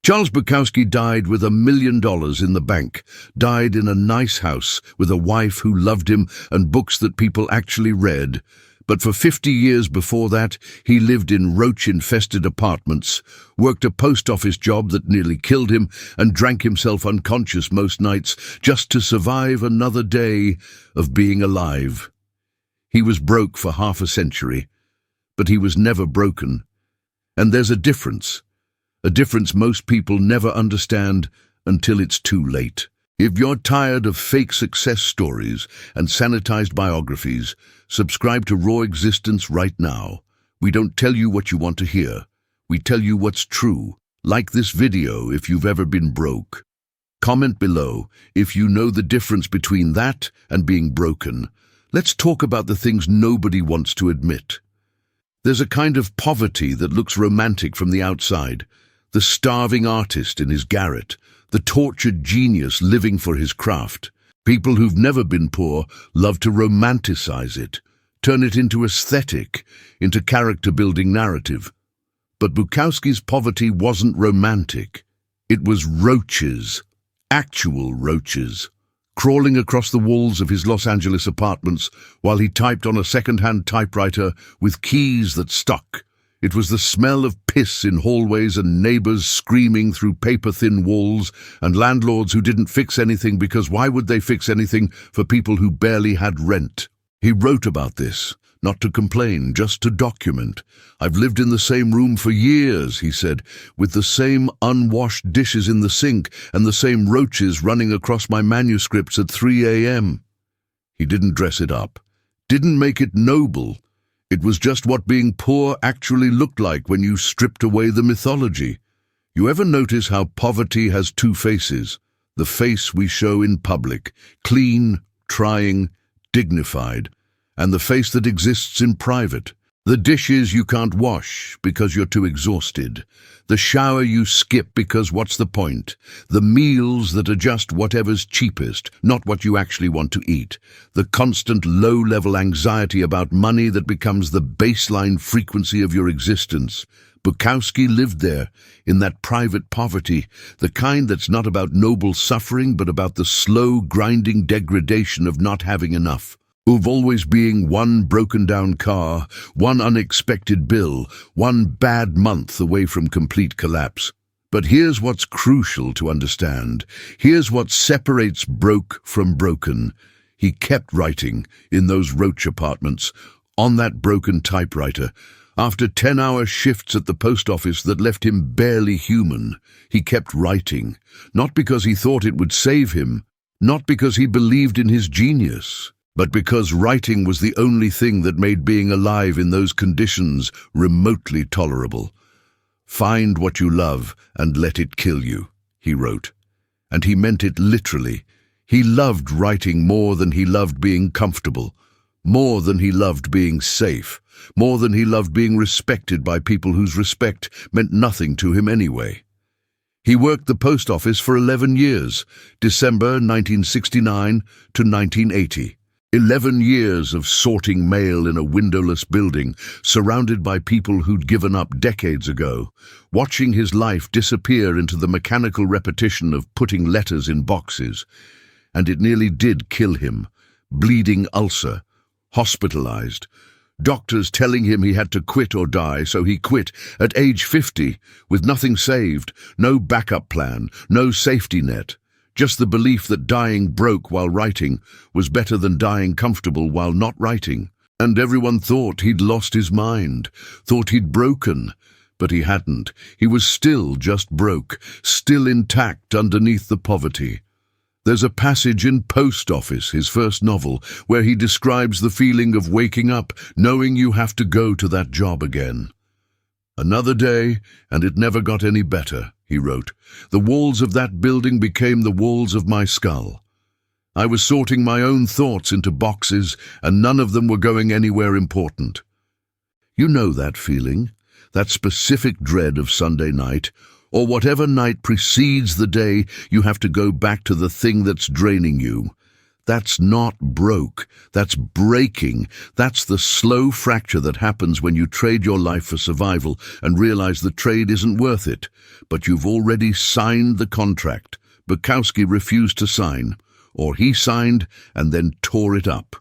Charles Bukowski died with $1 million in the bank, died in a nice house with a wife who loved him and books that people actually read. But for 50 years before that, he lived in roach-infested apartments, worked a post office job that nearly killed him, and drank himself unconscious most nights just to survive another day of being alive. He was broke for half a century, but he was never broken. And there's a difference most people never understand until it's too late. If you're tired of fake success stories and sanitized biographies, subscribe to Raw Existence right now. We don't tell you what you want to hear. We tell you what's true. Like this video if you've ever been broke. Comment below if you know the difference between that and being broken. Let's talk about the things nobody wants to admit. There's a kind of poverty that looks romantic from the outside. The starving artist in his garret, the tortured genius living for his craft. People who've never been poor love to romanticize it, turn it into aesthetic, into character-building narrative. But Bukowski's poverty wasn't romantic. It was roaches, actual roaches, crawling across the walls of his Los Angeles apartments while he typed on a second-hand typewriter with keys that stuck. It was the smell of piss in hallways and neighbors screaming through paper-thin walls and landlords who didn't fix anything because why would they fix anything for people who barely had rent? He wrote about this, not to complain, just to document. I've lived in the same room for years, he said, with the same unwashed dishes in the sink and the same roaches running across my manuscripts at 3 a.m. He didn't dress it up, didn't make it noble. It was just what being poor actually looked like when you stripped away the mythology. You ever notice how poverty has two faces? The face we show in public, clean, trying, dignified, and the face that exists in private. The dishes you can't wash because you're too exhausted. The shower you skip because what's the point? The meals that are just whatever's cheapest, not what you actually want to eat. The constant low-level anxiety about money that becomes the baseline frequency of your existence. Bukowski lived there, in that private poverty, the kind that's not about noble suffering but about the slow, grinding degradation of not having enough. Of always being one broken-down car, one unexpected bill, one bad month away from complete collapse. But here's what's crucial to understand. Here's what separates broke from broken. He kept writing in those roach apartments, on that broken typewriter. After 10-hour shifts at the post office that left him barely human, he kept writing, not because he thought it would save him, not because he believed in his genius, but because writing was the only thing that made being alive in those conditions remotely tolerable. Find what you love and let it kill you, he wrote. And he meant it literally. He loved writing more than he loved being comfortable, more than he loved being safe, more than he loved being respected by people whose respect meant nothing to him anyway. He worked the post office for 11 years, December 1969 to 1980. 11 years of sorting mail in a windowless building, surrounded by people who'd given up decades ago, watching his life disappear into the mechanical repetition of putting letters in boxes. And it nearly did kill him. Bleeding ulcer, hospitalized. Doctors telling him he had to quit or die, so he quit at age 50, with nothing saved, no backup plan, no safety net. Just the belief that dying broke while writing was better than dying comfortable while not writing. And everyone thought he'd lost his mind, thought he'd broken. But he hadn't. He was still just broke, still intact underneath the poverty. There's a passage in Post Office, his first novel, where he describes the feeling of waking up, knowing you have to go to that job again. Another day, and it never got any better, he wrote. The walls of that building became the walls of my skull. I was sorting my own thoughts into boxes, and none of them were going anywhere important. You know that feeling, that specific dread of Sunday night, or whatever night precedes the day you have to go back to the thing that's draining you. That's not broke. That's breaking. That's the slow fracture that happens when you trade your life for survival and realize the trade isn't worth it. But you've already signed the contract. Bukowski refused to sign, or he signed and then tore it up.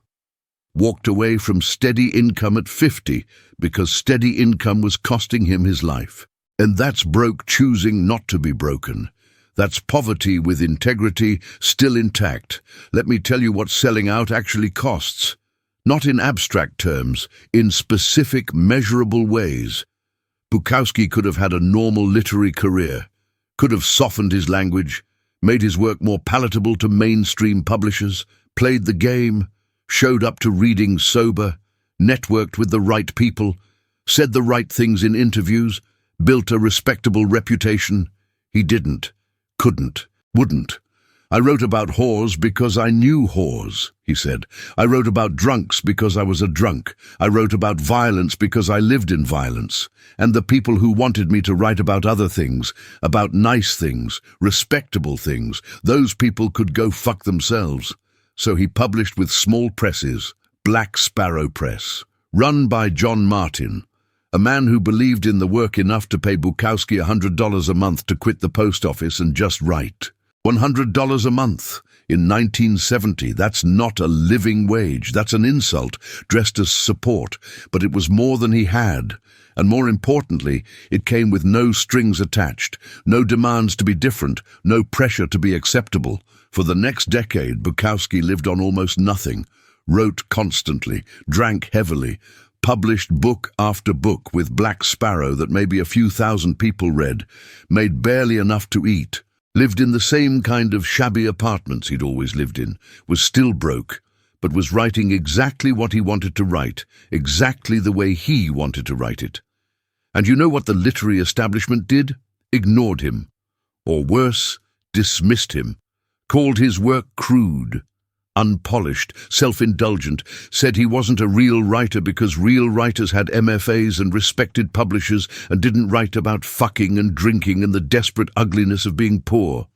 Walked away from steady income at 50 because steady income was costing him his life. And that's broke choosing not to be broken. That's poverty with integrity still intact. Let me tell you what selling out actually costs. Not in abstract terms, in specific, measurable ways. Bukowski could have had a normal literary career, could have softened his language, made his work more palatable to mainstream publishers, played the game, showed up to readings sober, networked with the right people, said the right things in interviews, built a respectable reputation. He didn't. Couldn't, wouldn't. I wrote about whores because I knew whores, he said. I wrote about drunks because I was a drunk. I wrote about violence because I lived in violence. And the people who wanted me to write about other things, about nice things, respectable things, those people could go fuck themselves. So he published with small presses, Black Sparrow Press, run by John Martin, a man who believed in the work enough to pay Bukowski $100 a month to quit the post office and just write. $100 a month in 1970, that's not a living wage, that's an insult, dressed as support, but it was more than he had. And more importantly, it came with no strings attached, no demands to be different, no pressure to be acceptable. For the next decade, Bukowski lived on almost nothing, wrote constantly, drank heavily, published book after book with Black Sparrow that maybe a few thousand people read, made barely enough to eat, lived in the same kind of shabby apartments he'd always lived in, was still broke, but was writing exactly what he wanted to write, exactly the way he wanted to write it. And you know what the literary establishment did? Ignored him. Or worse, dismissed him, called his work crude, unpolished, self-indulgent, said he wasn't a real writer because real writers had MFAs and respected publishers and didn't write about fucking and drinking and the desperate ugliness of being poor.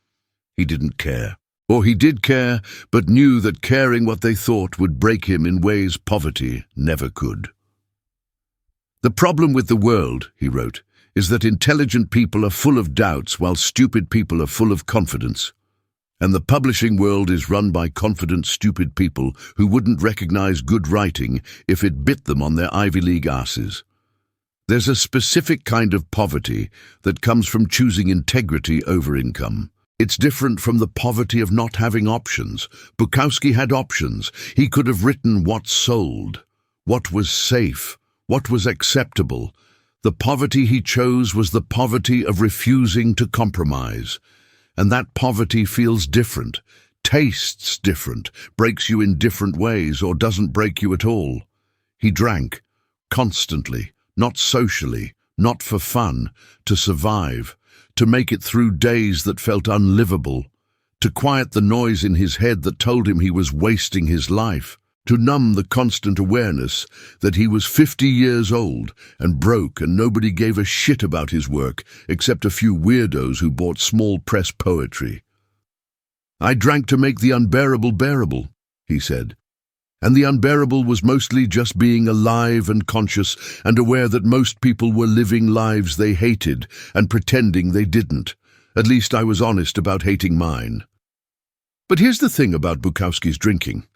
He didn't care. Or he did care, but knew that caring what they thought would break him in ways poverty never could. The problem with the world, he wrote, is that intelligent people are full of doubts while stupid people are full of confidence. And the publishing world is run by confident, stupid people who wouldn't recognize good writing if it bit them on their Ivy League asses. There's a specific kind of poverty that comes from choosing integrity over income. It's different from the poverty of not having options. Bukowski had options. He could have written what sold, what was safe, what was acceptable. The poverty he chose was the poverty of refusing to compromise. And that poverty feels different, tastes different, breaks you in different ways, or doesn't break you at all. He drank, constantly, not socially, not for fun, to survive, to make it through days that felt unlivable, to quiet the noise in his head that told him he was wasting his life, to numb the constant awareness that he was 50 years old and broke and nobody gave a shit about his work except a few weirdos who bought small press poetry. I drank to make the unbearable bearable, he said. And the unbearable was mostly just being alive and conscious and aware that most people were living lives they hated and pretending they didn't. At least I was honest about hating mine. But here's the thing about Bukowski's drinking.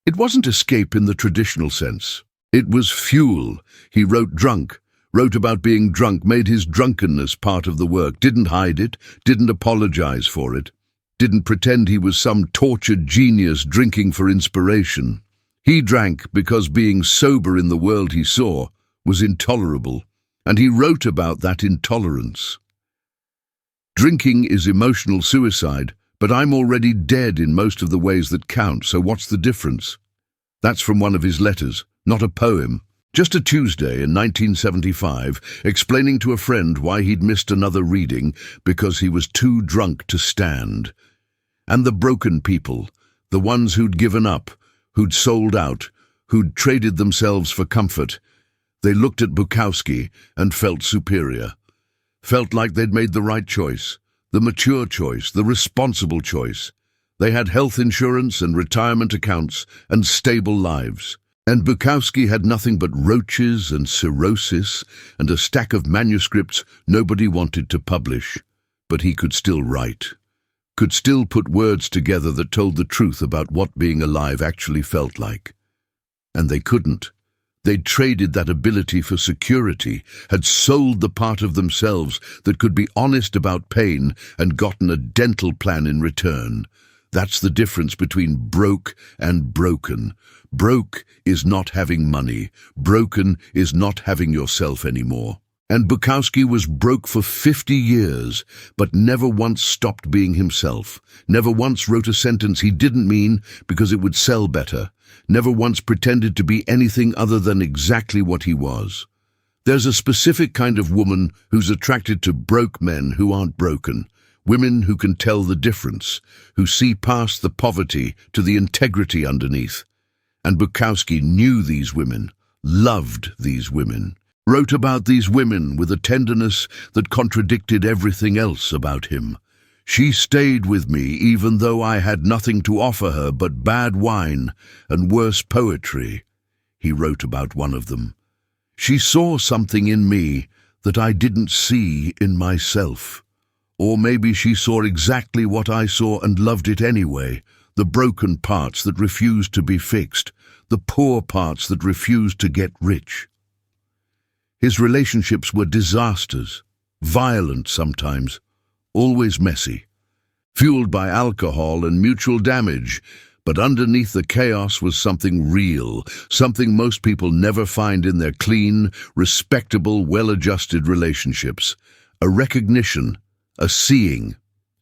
It wasn't escape in the traditional sense. It was fuel. He wrote drunk, wrote about being drunk, made his drunkenness part of the work, didn't hide it, didn't apologize for it, didn't pretend he was some tortured genius drinking for inspiration. He drank because being sober in the world he saw was intolerable, and he wrote about that intolerance. Drinking is emotional suicide, but I'm already dead in most of the ways that count, so what's the difference? That's from one of his letters, not a poem. Just a Tuesday in 1975, explaining to a friend why he'd missed another reading because he was too drunk to stand. And the broken people, the ones who'd given up, who'd sold out, who'd traded themselves for comfort, they looked at Bukowski and felt superior, felt like they'd made the right choice, the mature choice, the responsible choice. They had health insurance and retirement accounts and stable lives. And Bukowski had nothing but roaches and cirrhosis and a stack of manuscripts nobody wanted to publish. But he could still write, could still put words together that told the truth about what being alive actually felt like. And they couldn't. They'd traded that ability for security, had sold the part of themselves that could be honest about pain and gotten a dental plan in return. That's the difference between broke and broken. Broke is not having money. Broken is not having yourself anymore. And Bukowski was broke for 50 years, but never once stopped being himself. Never once wrote a sentence he didn't mean because it would sell better. Never once pretended to be anything other than exactly what he was. There's a specific kind of woman who's attracted to broke men who aren't broken. Women who can tell the difference, who see past the poverty to the integrity underneath. And Bukowski knew these women, loved these women, wrote about these women with a tenderness that contradicted everything else about him. She stayed with me even though I had nothing to offer her but bad wine and worse poetry, he wrote about one of them. She saw something in me that I didn't see in myself. Or maybe she saw exactly what I saw and loved it anyway, the broken parts that refused to be fixed, the poor parts that refused to get rich. His relationships were disasters, violent sometimes, always messy, fueled by alcohol and mutual damage, but underneath the chaos was something real, something most people never find in their clean, respectable, well-adjusted relationships, a recognition, a seeing,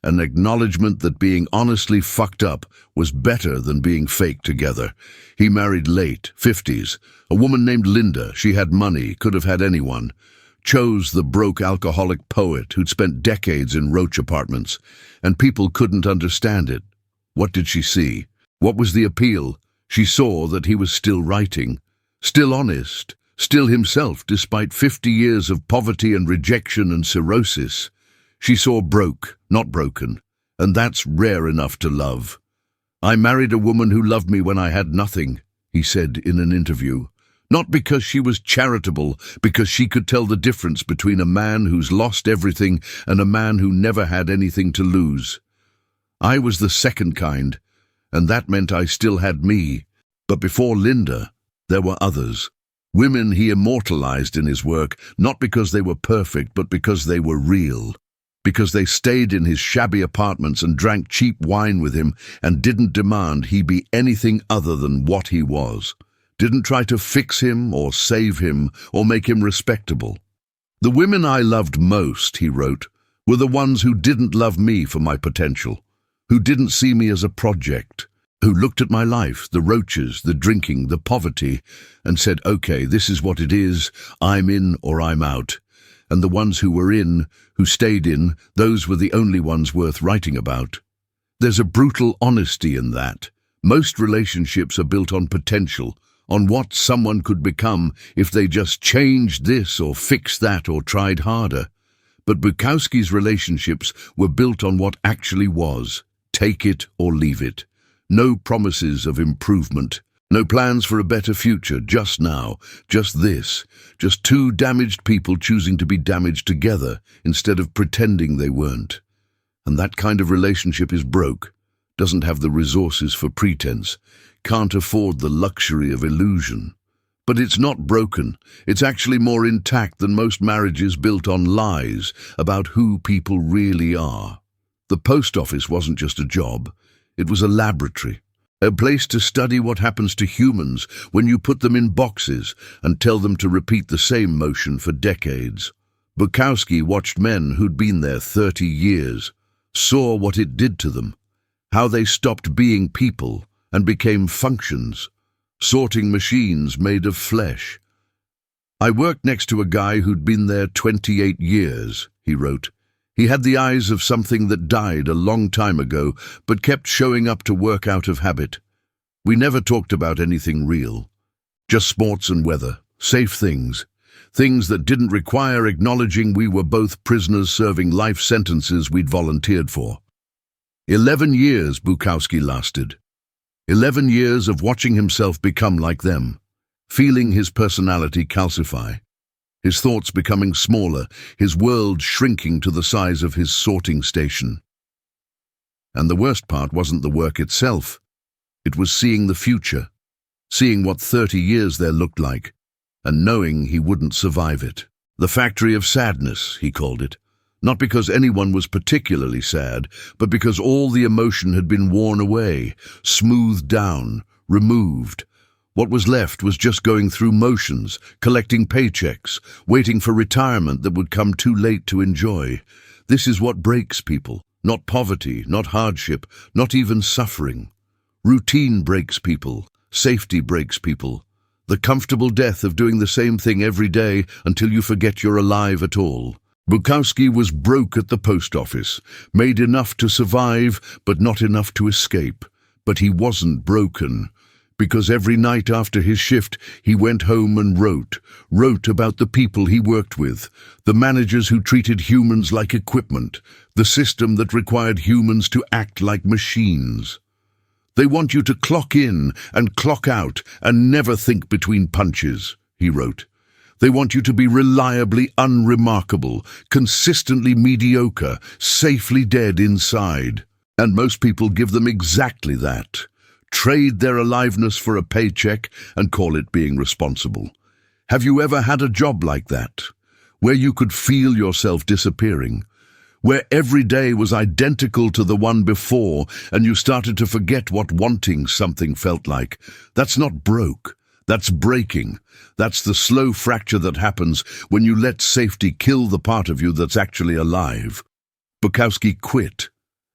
an acknowledgement that being honestly fucked up was better than being fake together. He married late, 50s, a woman named Linda. She had money, could have had anyone. Chose the broke alcoholic poet who'd spent decades in roach apartments, and people couldn't understand it. What did she see? What was the appeal? She saw that he was still writing, still honest, still himself despite 50 years of poverty and rejection and cirrhosis. She saw broke, not broken, and that's rare enough to love. I married a woman who loved me when I had nothing, he said in an interview. Not because she was charitable, because she could tell the difference between a man who's lost everything and a man who never had anything to lose. I was the second kind, and that meant I still had me. But before Linda, there were others. Women he immortalized in his work, not because they were perfect, but because they were real. Because they stayed in his shabby apartments and drank cheap wine with him and didn't demand he be anything other than what he was. Didn't try to fix him or save him or make him respectable. The women I loved most, he wrote, were the ones who didn't love me for my potential, who didn't see me as a project, who looked at my life, the roaches, the drinking, the poverty, and said, okay, this is what it is, I'm in or I'm out. And the ones who were in, who stayed in, those were the only ones worth writing about. There's a brutal honesty in that. Most relationships are built on potential, on what someone could become if they just changed this or fixed that or tried harder. But Bukowski's relationships were built on what actually was. Take it or leave it. No promises of improvement. No plans for a better future, just now, just this, just two damaged people choosing to be damaged together instead of pretending they weren't. And that kind of relationship is broke, doesn't have the resources for pretense, can't afford the luxury of illusion. But it's not broken, it's actually more intact than most marriages built on lies about who people really are. The post office wasn't just a job, it was a laboratory. A place to study what happens to humans when you put them in boxes and tell them to repeat the same motion for decades. Bukowski watched men who'd been there 30 years, saw what it did to them, how they stopped being people and became functions, sorting machines made of flesh. I worked next to a guy who'd been there 28 years, he wrote. He had the eyes of something that died a long time ago, but kept showing up to work out of habit. We never talked about anything real. Just sports and weather, safe things. Things that didn't require acknowledging we were both prisoners serving life sentences we'd volunteered for. 11 years Bukowski lasted. 11 years of watching himself become like them, feeling his personality calcify, his thoughts becoming smaller, his world shrinking to the size of his sorting station. And the worst part wasn't the work itself. It was seeing the future, seeing what 30 years there looked like, and knowing he wouldn't survive it. The factory of sadness, he called it. Not because anyone was particularly sad, but because all the emotion had been worn away, smoothed down, removed. What was left was just going through motions, collecting paychecks, waiting for retirement that would come too late to enjoy. This is what breaks people. Not poverty, not hardship, not even suffering. Routine breaks people. Safety breaks people. The comfortable death of doing the same thing every day until you forget you're alive at all. Bukowski was broke at the post office, made enough to survive, but not enough to escape. But he wasn't broken, because every night after his shift, he went home and wrote about the people he worked with, the managers who treated humans like equipment, the system that required humans to act like machines. They want you to clock in and clock out and never think between punches, he wrote. They want you to be reliably unremarkable, consistently mediocre, safely dead inside. And most people give them exactly that. Trade their aliveness for a paycheck and call it being responsible. Have you ever had a job like that, where you could feel yourself disappearing, where every day was identical to the one before and you started to forget what wanting something felt like? That's not broke. That's breaking. That's the slow fracture that happens when you let safety kill the part of you that's actually alive. Bukowski quit.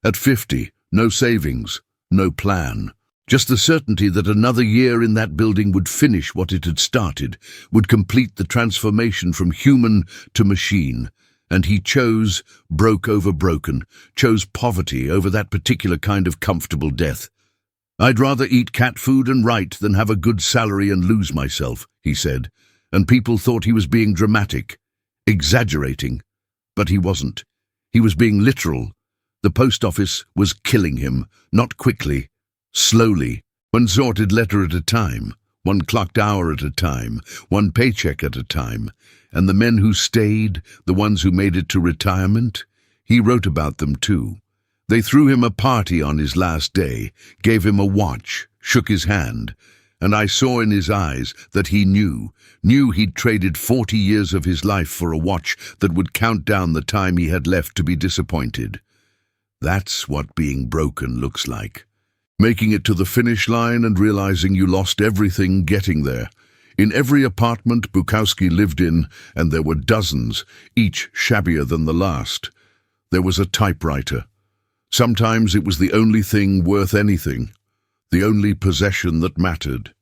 At 50, no savings, no plan. Just the certainty that another year in that building would finish what it had started, would complete the transformation from human to machine. And he chose broke over broken, chose poverty over that particular kind of comfortable death. I'd rather eat cat food and write than have a good salary and lose myself, he said, and people thought he was being dramatic, exaggerating. But he wasn't. He was being literal. The post office was killing him, not quickly, slowly, one sorted letter at a time, one clocked hour at a time, one paycheck at a time. And the men who stayed, the ones who made it to retirement, he wrote about them too. They threw him a party on his last day, gave him a watch, shook his hand, and I saw in his eyes that he knew he'd traded 40 years of his life for a watch that would count down the time he had left to be disappointed. That's what being broken looks like. Making it to the finish line and realizing you lost everything getting there. In every apartment Bukowski lived in, and there were dozens, each shabbier than the last, there was a typewriter. Sometimes it was the only thing worth anything, the only possession that mattered.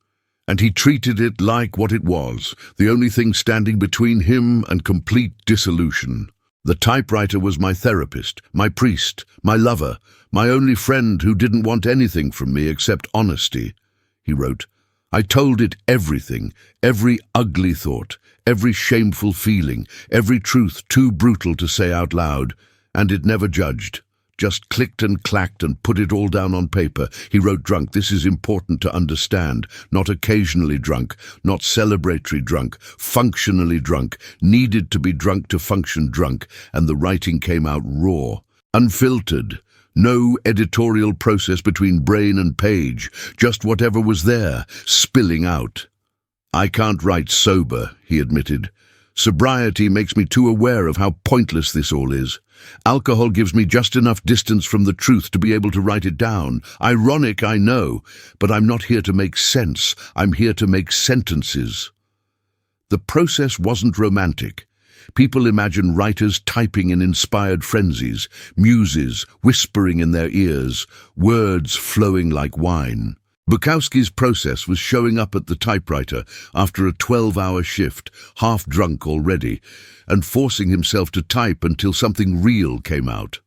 And he treated it like what it was, the only thing standing between him and complete dissolution. The typewriter was my therapist, my priest, my lover, my only friend who didn't want anything from me except honesty, he wrote. I told it everything, every ugly thought, every shameful feeling, every truth too brutal to say out loud, and it never judged. Just clicked and clacked and put it all down on paper. He wrote drunk. This is important to understand. Not occasionally drunk, not celebratory drunk, functionally drunk, needed to be drunk to function drunk, and the writing came out raw, unfiltered. No editorial process between brain and page, just whatever was there, spilling out. I can't write sober, he admitted. Sobriety makes me too aware of how pointless this all is. Alcohol gives me just enough distance from the truth to be able to write it down. Ironic, I know, but I'm not here to make sense. I'm here to make sentences. The process wasn't romantic. People imagine writers typing in inspired frenzies, muses whispering in their ears, words flowing like wine. Bukowski's process was showing up at the typewriter after a 12-hour shift, half drunk already, and forcing himself to type until something real came out.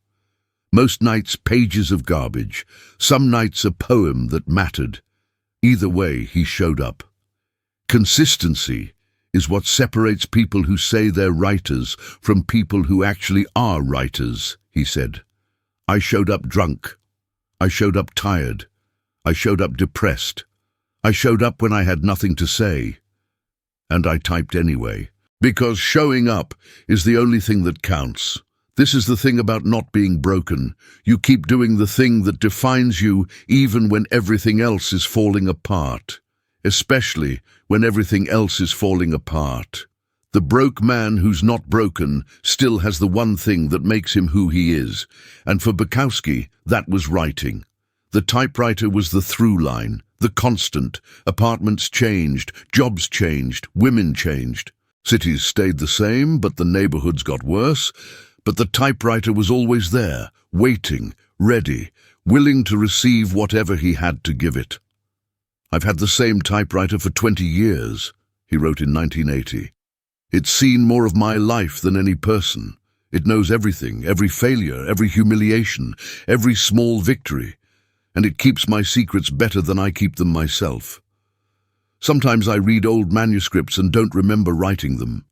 Most nights pages of garbage, some nights a poem that mattered. Either way, he showed up. Consistency is what separates people who say they're writers from people who actually are writers, he said. I showed up drunk, I showed up tired. I showed up depressed. I showed up when I had nothing to say. And I typed anyway. Because showing up is the only thing that counts. This is the thing about not being broken. You keep doing the thing that defines you even when everything else is falling apart. Especially when everything else is falling apart. The broke man who's not broken still has the one thing that makes him who he is. And for Bukowski, that was writing. The typewriter was the through line, the constant. Apartments changed, jobs changed, women changed. Cities stayed the same, but the neighborhoods got worse. But the typewriter was always there, waiting, ready, willing to receive whatever he had to give it. I've had the same typewriter for 20 years, he wrote in 1980. It's seen more of my life than any person. It knows everything, every failure, every humiliation, every small victory, and it keeps my secrets better than I keep them myself. Sometimes I read old manuscripts and don't remember writing them.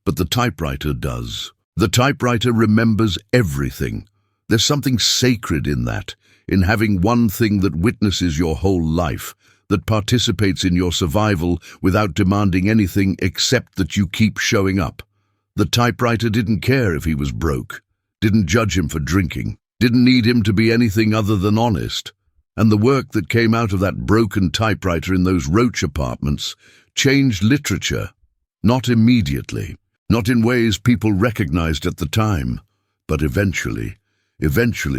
But the typewriter does. The typewriter remembers everything. There's something sacred in that, in having one thing that witnesses your whole life, that participates in your survival without demanding anything except that you keep showing up. The typewriter didn't care if he was broke, didn't judge him for drinking, didn't need him to be anything other than honest. And the work that came out of that broken typewriter in those Roach apartments changed literature. Not immediately, not in ways people recognized at the time, but eventually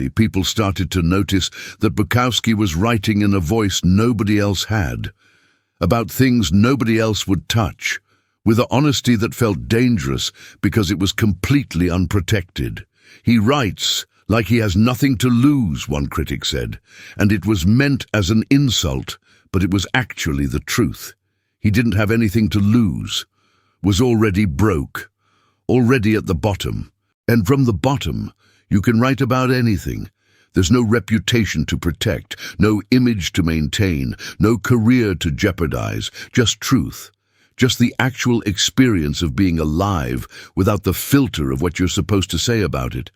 people started to notice that Bukowski was writing in a voice nobody else had, about things nobody else would touch, with an honesty that felt dangerous because it was completely unprotected. He writes like he has nothing to lose, one critic said, and it was meant as an insult, but it was actually the truth. He didn't have anything to lose, was already broke, already at the bottom, and from the bottom, you can write about anything. There's no reputation to protect, no image to maintain, no career to jeopardize, just truth. Just the actual experience of being alive without the filter of what you're supposed to say about it.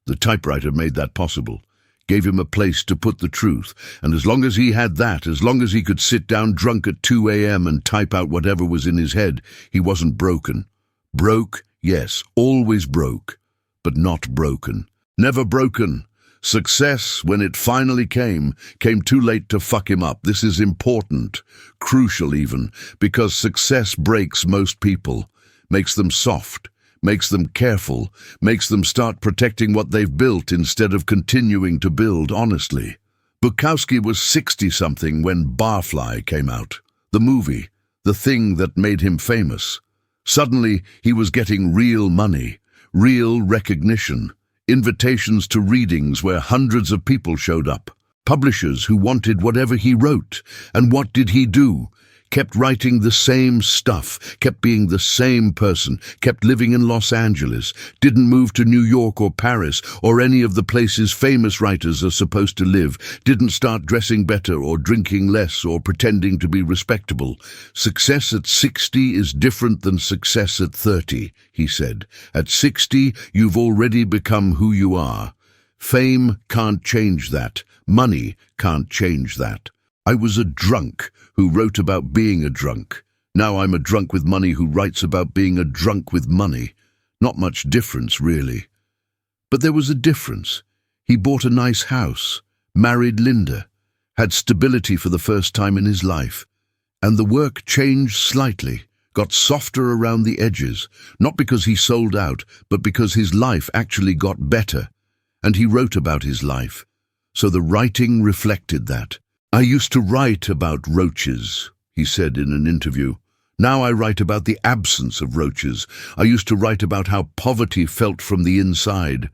The typewriter made that possible, gave him a place to put the truth, and as long as he had that, as long as he could sit down drunk at 2 a.m. and type out whatever was in his head, he wasn't broken. Broke, yes, always broke, but not broken. Never broken. Success, when it finally came too late to fuck him up. This is important, crucial even, because success breaks most people, makes them soft, makes them careful, makes them start protecting what they've built instead of continuing to build honestly. Bukowski was 60-something when Barfly came out, the movie, the thing that made him famous. Suddenly, he was getting real money, real recognition, invitations to readings where hundreds of people showed up, publishers who wanted whatever he wrote. And what did he do? Kept writing the same stuff, kept being the same person, kept living in Los Angeles, didn't move to New York or Paris or any of the places famous writers are supposed to live, didn't start dressing better or drinking less or pretending to be respectable. Success at 60 is different than success at 30, he said. At 60, you've already become who you are. Fame can't change that. Money can't change that. I was a drunk who wrote about being a drunk. Now I'm a drunk with money who writes about being a drunk with money. Not much difference, really. But there was a difference. He bought a nice house, married Linda, had stability for the first time in his life. And the work changed slightly, got softer around the edges, not because he sold out, but because his life actually got better. And he wrote about his life. So the writing reflected that. I used to write about roaches, he said in an interview. Now I write about the absence of roaches. I used to write about how poverty felt from the inside.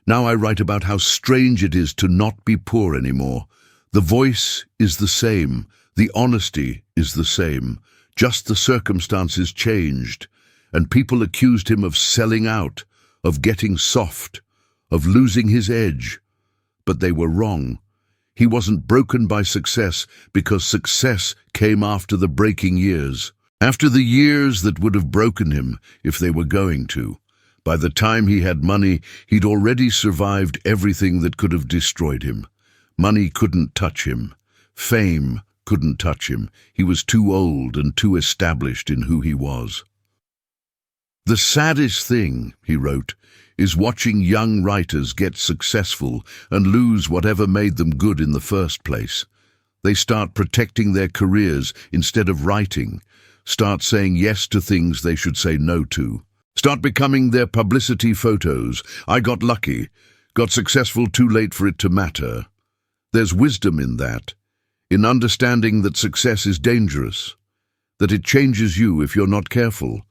Now I write about how strange it is to not be poor anymore. The voice is the same. The honesty is the same. Just the circumstances changed. And people accused him of selling out, of getting soft, of losing his edge. But they were wrong. He wasn't broken by success because success came after the breaking years. After the years that would have broken him if they were going to. By the time he had money, he'd already survived everything that could have destroyed him. Money couldn't touch him. Fame couldn't touch him. He was too old and too established in who he was. "The saddest thing," he wrote, "is watching young writers get successful and lose whatever made them good in the first place. They start protecting their careers instead of writing, start saying yes to things they should say no to, start becoming their publicity photos. I got lucky, got successful too late for it to matter." There's wisdom in that, in understanding that success is dangerous, that it changes you if you're not careful,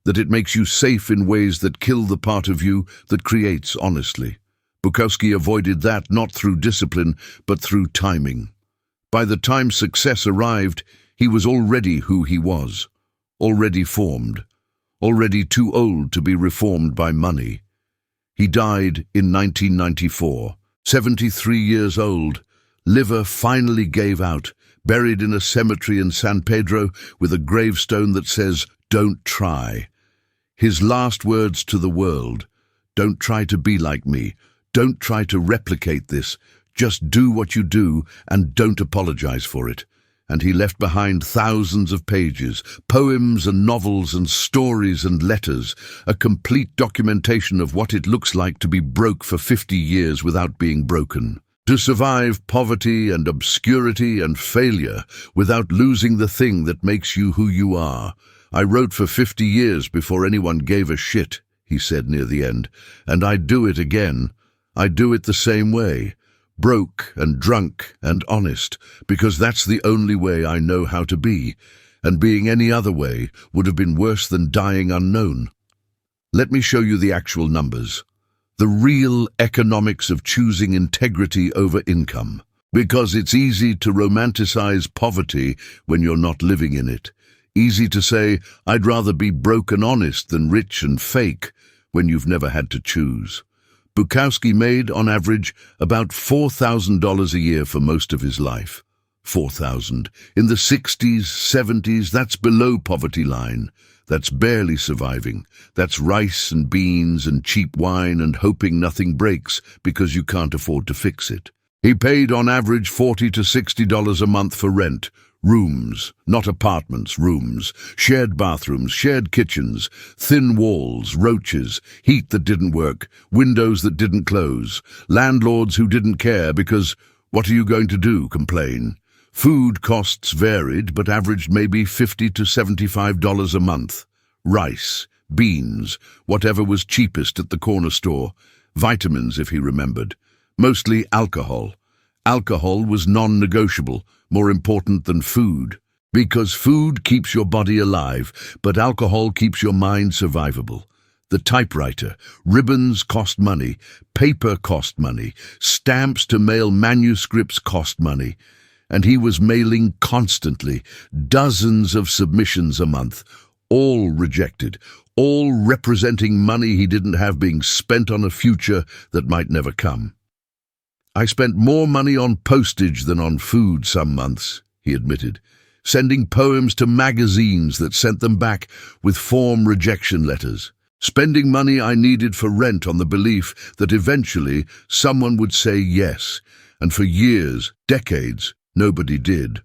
that it makes you safe in ways that kill the part of you that creates honestly. Bukowski avoided that not through discipline, but through timing. By the time success arrived, he was already who he was, already formed, already too old to be reformed by money. He died in 1994, 73 years old. Liver finally gave out, buried in a cemetery in San Pedro with a gravestone that says, "Don't try." His last words to the world: "Don't try to be like me. Don't try to replicate this. Just do what you do and don't apologize for it." And he left behind thousands of pages, poems and novels and stories and letters, a complete documentation of what it looks like to be broke for 50 years without being broken. To survive poverty and obscurity and failure without losing the thing that makes you who you are. "I wrote for 50 years before anyone gave a shit," he said near the end, "and I'd do it again. I'd do it the same way, broke and drunk and honest, because that's the only way I know how to be, and being any other way would have been worse than dying unknown." Let me show you the actual numbers. The real economics of choosing integrity over income. Because it's easy to romanticize poverty when you're not living in it. Easy to say, "I'd rather be broke and honest than rich and fake," when you've never had to choose. Bukowski made, on average, about $4,000 a year for most of his life. 4,000. In the 60s, 70s, that's below poverty line. That's barely surviving. That's rice and beans and cheap wine and hoping nothing breaks because you can't afford to fix it. He paid on average $40 to $60 a month for rent. Rooms, not apartments, rooms. Shared bathrooms, shared kitchens, thin walls, roaches, heat that didn't work, windows that didn't close, landlords who didn't care because, what are you going to do, complain? Food costs varied, but averaged maybe $50 to $75 a month. Rice, beans, whatever was cheapest at the corner store. Vitamins, if he remembered. Mostly alcohol. Alcohol was non-negotiable, more important than food. Because food keeps your body alive, but alcohol keeps your mind survivable. The typewriter, ribbons cost money, paper cost money, stamps to mail manuscripts cost money. And he was mailing constantly, dozens of submissions a month, all rejected, all representing money he didn't have being spent on a future that might never come. "I spent more money on postage than on food some months," he admitted, sending poems to magazines that sent them back with form rejection letters, spending money I needed for rent on the belief that eventually someone would say yes, and for years, decades, nobody did.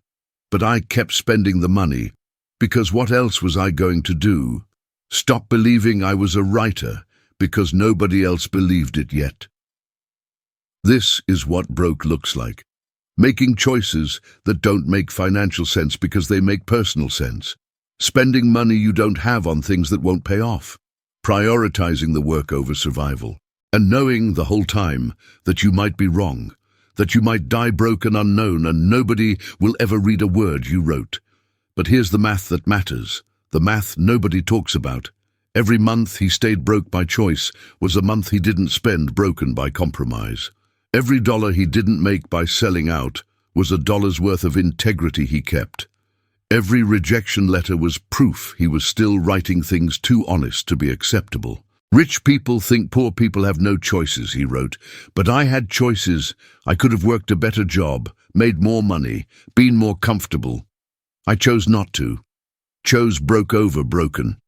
But I kept spending the money, because what else was I going to do? Stop believing I was a writer, because nobody else believed it yet. This is what broke looks like. Making choices that don't make financial sense because they make personal sense. Spending money you don't have on things that won't pay off. Prioritizing the work over survival. And knowing the whole time that you might be wrong. That you might die broke and unknown and nobody will ever read a word you wrote. But here's the math that matters, the math nobody talks about. Every month he stayed broke by choice was a month he didn't spend broken by compromise. Every dollar he didn't make by selling out was a dollar's worth of integrity he kept. Every rejection letter was proof he was still writing things too honest to be acceptable. "Rich people think poor people have no choices," he wrote, "but I had choices. I could have worked a better job, made more money, been more comfortable. I chose not to. Chose broke over broken."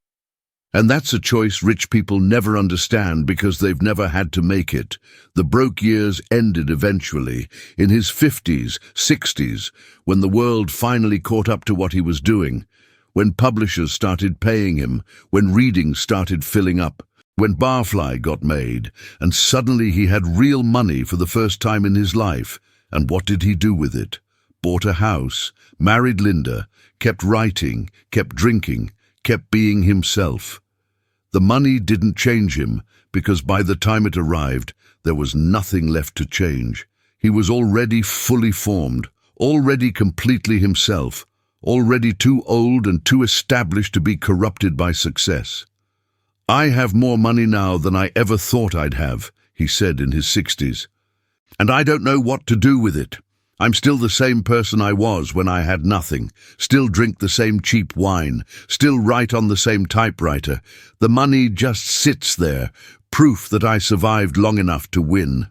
And that's a choice rich people never understand because they've never had to make it. The broke years ended eventually, in his 50s, 60s, when the world finally caught up to what he was doing, when publishers started paying him, when readings started filling up, when Barfly got made, and suddenly he had real money for the first time in his life. And what did he do with it? Bought a house, married Linda, kept writing, kept drinking, kept being himself. The money didn't change him, because by the time it arrived, there was nothing left to change. He was already fully formed, already completely himself, already too old and too established to be corrupted by success. "I have more money now than I ever thought I'd have," he said in his 60s. "And I don't know what to do with it. I'm still the same person I was when I had nothing, still drink the same cheap wine, still write on the same typewriter. The money just sits there, proof that I survived long enough to win."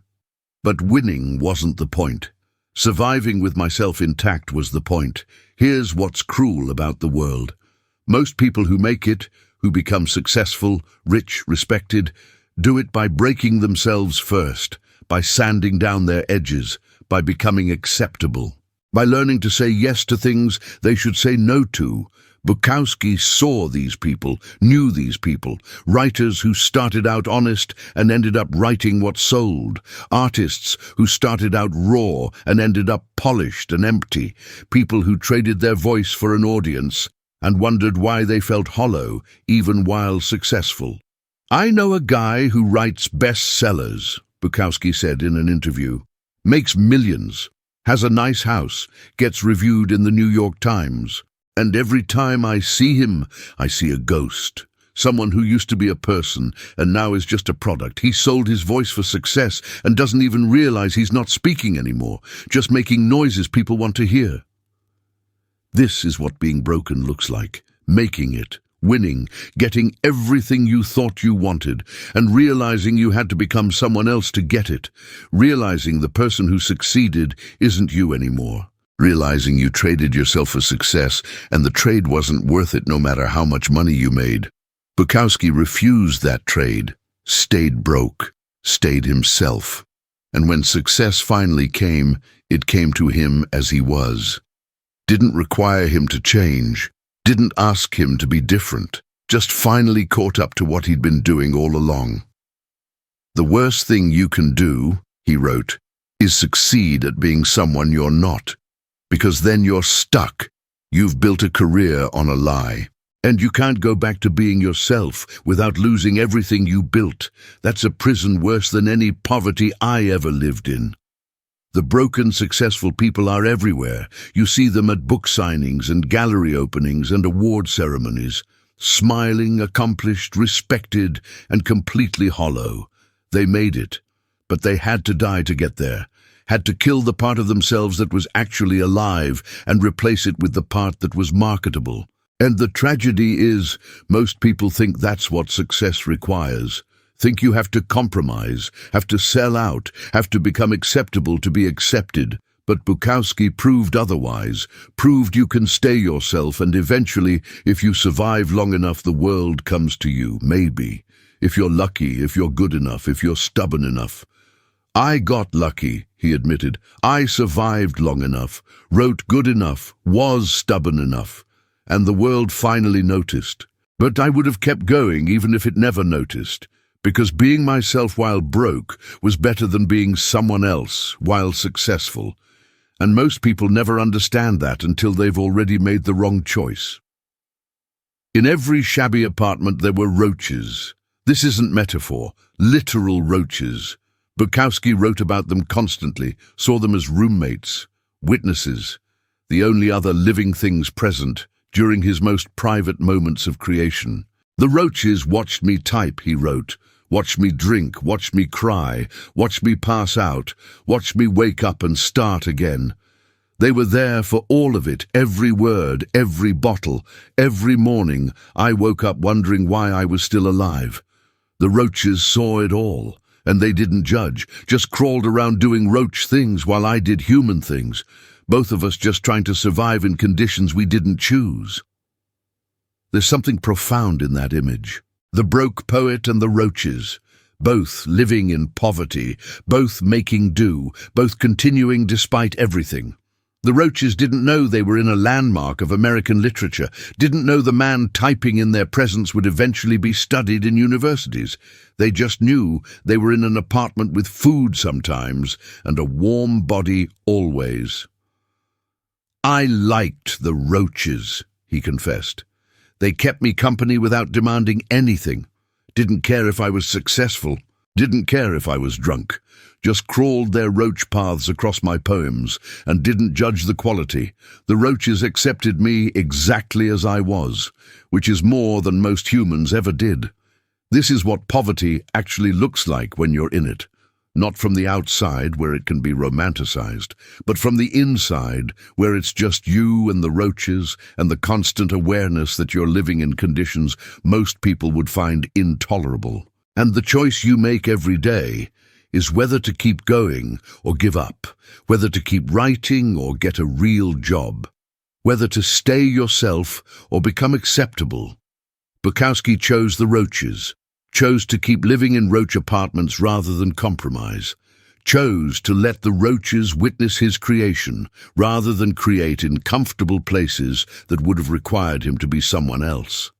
But winning wasn't the point. Surviving with myself intact was the point. Here's what's cruel about the world. Most people who make it, who become successful, rich, respected, do it by breaking themselves first, by sanding down their edges, by becoming acceptable, by learning to say yes to things they should say no to. Bukowski saw these people, knew these people, writers who started out honest and ended up writing what sold, artists who started out raw and ended up polished and empty, people who traded their voice for an audience and wondered why they felt hollow even while successful. "I know a guy who writes bestsellers," Bukowski said in an interview, "makes millions, has a nice house, gets reviewed in the New York Times. And every time I see him, I see a ghost. Someone who used to be a person and now is just a product. He sold his voice for success and doesn't even realize he's not speaking anymore, just making noises people want to hear." This is what being broken looks like. Making it, winning, getting everything you thought you wanted, and realizing you had to become someone else to get it. Realizing the person who succeeded isn't you anymore. Realizing you traded yourself for success, and the trade wasn't worth it no matter how much money you made. Bukowski refused that trade, stayed broke, stayed himself. And when success finally came, it came to him as he was. Didn't require him to change, didn't ask him to be different, just finally caught up to what he'd been doing all along. "The worst thing you can do," he wrote, "is succeed at being someone you're not. Because then you're stuck. You've built a career on a lie. And you can't go back to being yourself without losing everything you built. That's a prison worse than any poverty I ever lived in." The broken, successful people are everywhere. You see them at book signings and gallery openings and award ceremonies. Smiling, accomplished, respected, and completely hollow. They made it, but they had to die to get there. Had to kill the part of themselves that was actually alive and replace it with the part that was marketable. And the tragedy is, most people think that's what success requires. Think you have to compromise, have to sell out, have to become acceptable to be accepted. But Bukowski proved otherwise, proved you can stay yourself, and eventually, if you survive long enough, the world comes to you, maybe. If you're lucky, if you're good enough, if you're stubborn enough. "I got lucky," he admitted. "I survived long enough, wrote good enough, was stubborn enough. And the world finally noticed. But I would have kept going even if it never noticed. Because being myself while broke was better than being someone else while successful. And most people never understand that until they've already made the wrong choice." In every shabby apartment there were roaches. This isn't metaphor, literal roaches. Bukowski wrote about them constantly, saw them as roommates, witnesses, the only other living things present during his most private moments of creation. "The roaches watched me type," he wrote, "watched me drink, watched me cry, watched me pass out, watched me wake up and start again. They were there for all of it, every word, every bottle, every morning. I woke up wondering why I was still alive. The roaches saw it all. And they didn't judge, just crawled around doing roach things while I did human things, both of us just trying to survive in conditions we didn't choose." There's something profound in that image. The broke poet and the roaches, both living in poverty, both making do, both continuing despite everything. The Roaches didn't know they were in a landmark of American literature, didn't know the man typing in their presence would eventually be studied in universities. They just knew they were in an apartment with food sometimes and a warm body always. "I liked the Roaches," he confessed. "They kept me company without demanding anything. Didn't care if I was successful, didn't care if I was drunk. Just crawled their roach paths across my poems and didn't judge the quality. The Roaches accepted me exactly as I was, which is more than most humans ever did. This is what poverty actually looks like when you're in it. Not from the outside, where it can be romanticized, but from the inside, where it's just you and the Roaches and the constant awareness that you're living in conditions most people would find intolerable. And the choice you make every day is whether to keep going or give up, whether to keep writing or get a real job, whether to stay yourself or become acceptable. Bukowski chose the Roaches, chose to keep living in roach apartments rather than compromise, chose to let the Roaches witness his creation rather than create in comfortable places that would have required him to be someone else.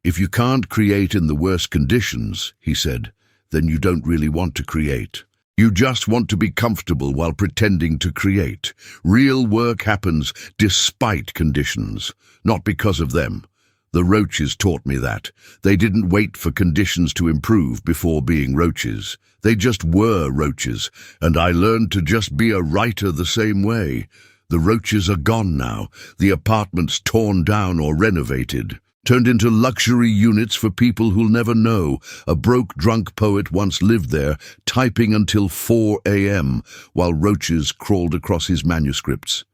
"If you can't create in the worst conditions," he said, "then you don't really want to create. You just want to be comfortable while pretending to create. Real work happens despite conditions, not because of them. The Roaches taught me that. They didn't wait for conditions to improve before being Roaches. They just were Roaches, and I learned to just be a writer the same way. The Roaches are gone now, the apartments torn down or renovated, turned into luxury units for people who'll never know. A broke, drunk poet once lived there, typing until 4 a.m. while Roaches crawled across his manuscripts.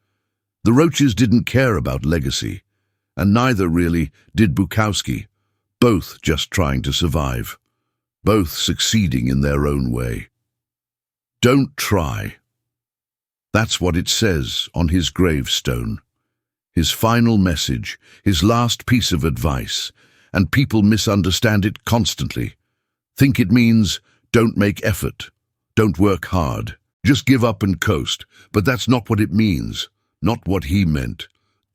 The Roaches didn't care about legacy, and neither really did Bukowski, both just trying to survive, both succeeding in their own way. Don't try. That's what it says on his gravestone. His final message, his last piece of advice, and people misunderstand it constantly. Think it means don't make effort, don't work hard, just give up and coast, but that's not what it means, not what he meant.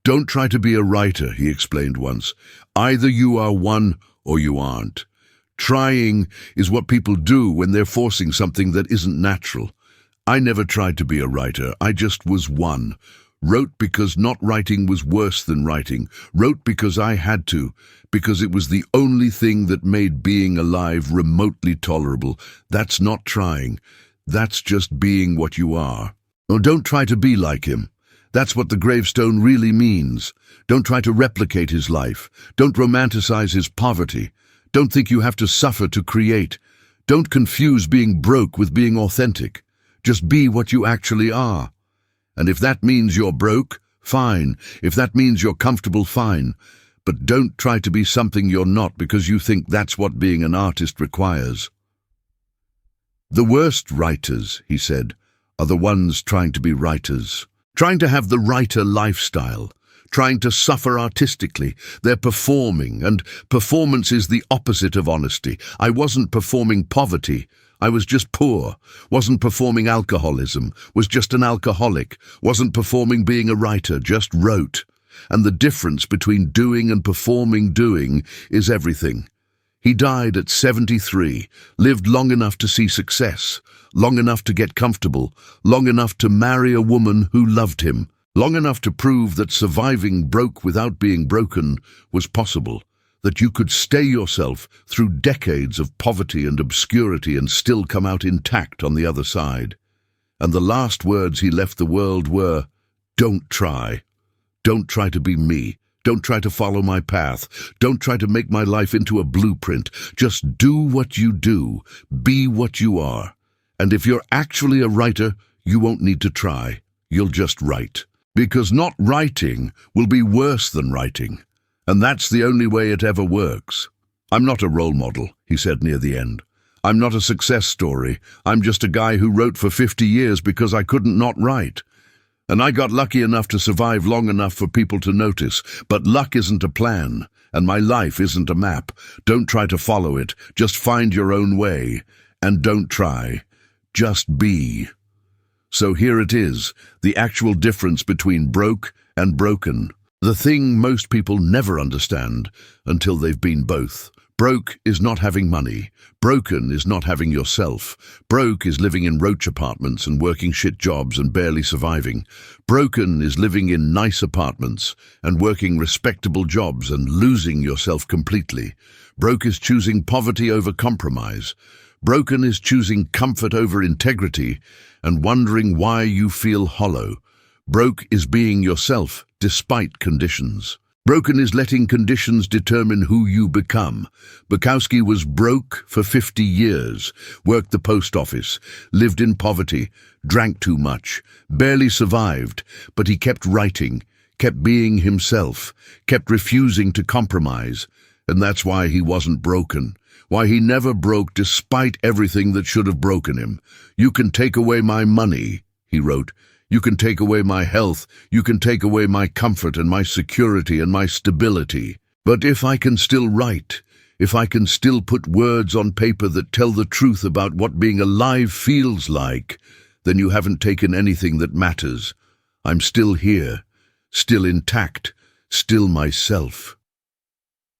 Don't try to be a writer, he explained once. Either you are one or you aren't. Trying is what people do when they're forcing something that isn't natural. I never tried to be a writer, I just was one. Wrote because not writing was worse than writing. Wrote because I had to, because it was the only thing that made being alive remotely tolerable. That's not trying. That's just being what you are. Oh, don't try to be like him. That's what the gravestone really means. Don't try to replicate his life. Don't romanticize his poverty. Don't think you have to suffer to create. Don't confuse being broke with being authentic. Just be what you actually are. And if that means you're broke, fine. If that means you're comfortable, fine. But don't try to be something you're not because you think that's what being an artist requires. The worst writers, he said, are the ones trying to be writers, trying to have the writer lifestyle, trying to suffer artistically. They're performing, and performance is the opposite of honesty. I wasn't performing poverty. I was just poor, wasn't performing alcoholism, was just an alcoholic, wasn't performing being a writer, just wrote. And the difference between doing and performing doing is everything. He died at 73, lived long enough to see success, long enough to get comfortable, long enough to marry a woman who loved him, long enough to prove that surviving broke without being broken was possible. That you could stay yourself through decades of poverty and obscurity and still come out intact on the other side. And the last words he left the world were, "Don't try. Don't try to be me. Don't try to follow my path. Don't try to make my life into a blueprint. Just do what you do. Be what you are. And if you're actually a writer, you won't need to try. You'll just write. Because not writing will be worse than writing. And that's the only way it ever works. I'm not a role model," he said near the end. "I'm not a success story. I'm just a guy who wrote for 50 years because I couldn't not write. And I got lucky enough to survive long enough for people to notice. But luck isn't a plan, and my life isn't a map. Don't try to follow it, just find your own way. And don't try, just be. So here it is, the actual difference between broke and broken. The thing most people never understand until they've been both. Broke is not having money. Broken is not having yourself. Broke is living in roach apartments and working shit jobs and barely surviving. Broken is living in nice apartments and working respectable jobs and losing yourself completely. Broke is choosing poverty over compromise. Broken is choosing comfort over integrity and wondering why you feel hollow. Broke is being yourself despite conditions. Broken is letting conditions determine who you become. Bukowski was broke for 50 years, worked the post office, lived in poverty, drank too much, barely survived, but he kept writing, kept being himself, kept refusing to compromise. And that's why he wasn't broken, why he never broke despite everything that should have broken him. "You can take away my money," he wrote. "You can take away my health, you can take away my comfort and my security and my stability. But if I can still write, if I can still put words on paper that tell the truth about what being alive feels like, then you haven't taken anything that matters. I'm still here, still intact, still myself."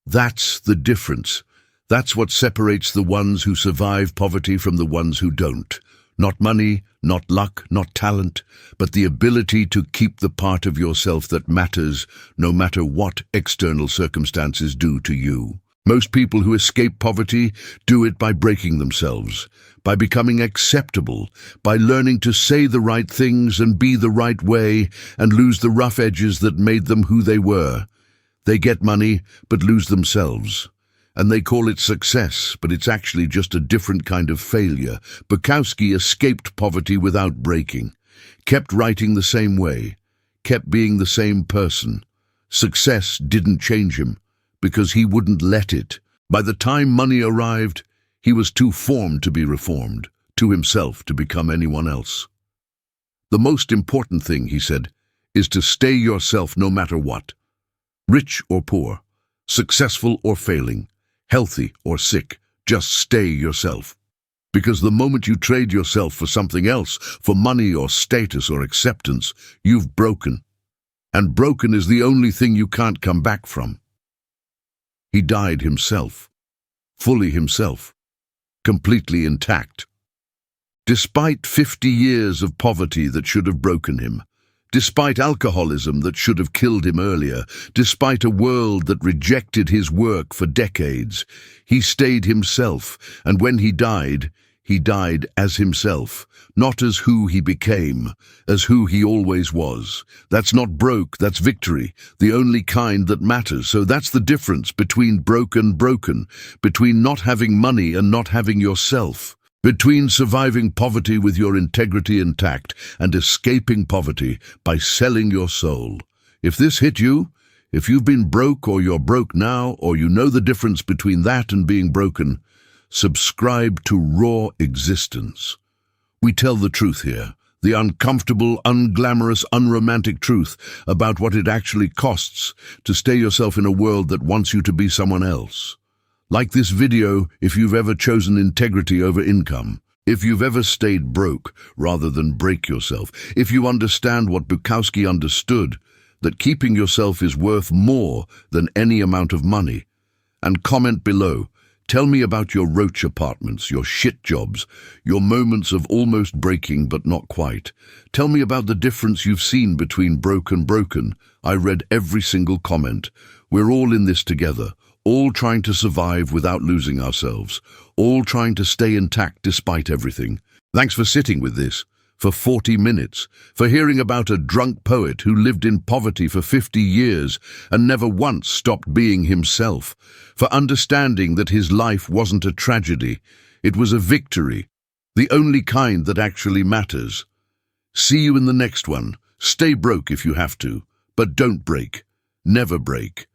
That's the difference. That's what separates the ones who survive poverty from the ones who don't. Not money, not luck, not talent, but the ability to keep the part of yourself that matters, no matter what external circumstances do to you. Most people who escape poverty do it by breaking themselves, by becoming acceptable, by learning to say the right things and be the right way and lose the rough edges that made them who they were. They get money, but lose themselves. And they call it success, but it's actually just a different kind of failure. Bukowski escaped poverty without breaking, kept writing the same way, kept being the same person. Success didn't change him, because he wouldn't let it. By the time money arrived, he was too formed to be reformed, too himself to become anyone else. "The most important thing," he said, "is to stay yourself no matter what. Rich or poor, successful or failing, healthy or sick, just stay yourself. Because the moment you trade yourself for something else, for money or status or acceptance, you've broken. And broken is the only thing you can't come back from." He died himself, fully himself, completely intact. Despite 50 years of poverty that should have broken him, despite alcoholism that should have killed him earlier, despite a world that rejected his work for decades, he stayed himself, and when he died as himself, not as who he became, as who he always was. That's not broke, that's victory, the only kind that matters. So that's the difference between broke and broken, between not having money and not having yourself. Between surviving poverty with your integrity intact and escaping poverty by selling your soul. If this hit you, if you've been broke or you're broke now, or you know the difference between that and being broken, subscribe to Raw Existence. We tell the truth here, the uncomfortable, unglamorous, unromantic truth about what it actually costs to stay yourself in a world that wants you to be someone else. Like this video if you've ever chosen integrity over income, if you've ever stayed broke rather than break yourself, if you understand what Bukowski understood, that keeping yourself is worth more than any amount of money. And comment below. Tell me about your roach apartments, your shit jobs, your moments of almost breaking but not quite. Tell me about the difference you've seen between broke and broken. I read every single comment. We're all in this together. All trying to survive without losing ourselves, all trying to stay intact despite everything. Thanks for sitting with this, for 40 minutes, for hearing about a drunk poet who lived in poverty for 50 years and never once stopped being himself, for understanding that his life wasn't a tragedy, it was a victory, the only kind that actually matters. See you in the next one. Stay broke if you have to, but don't break. Never break.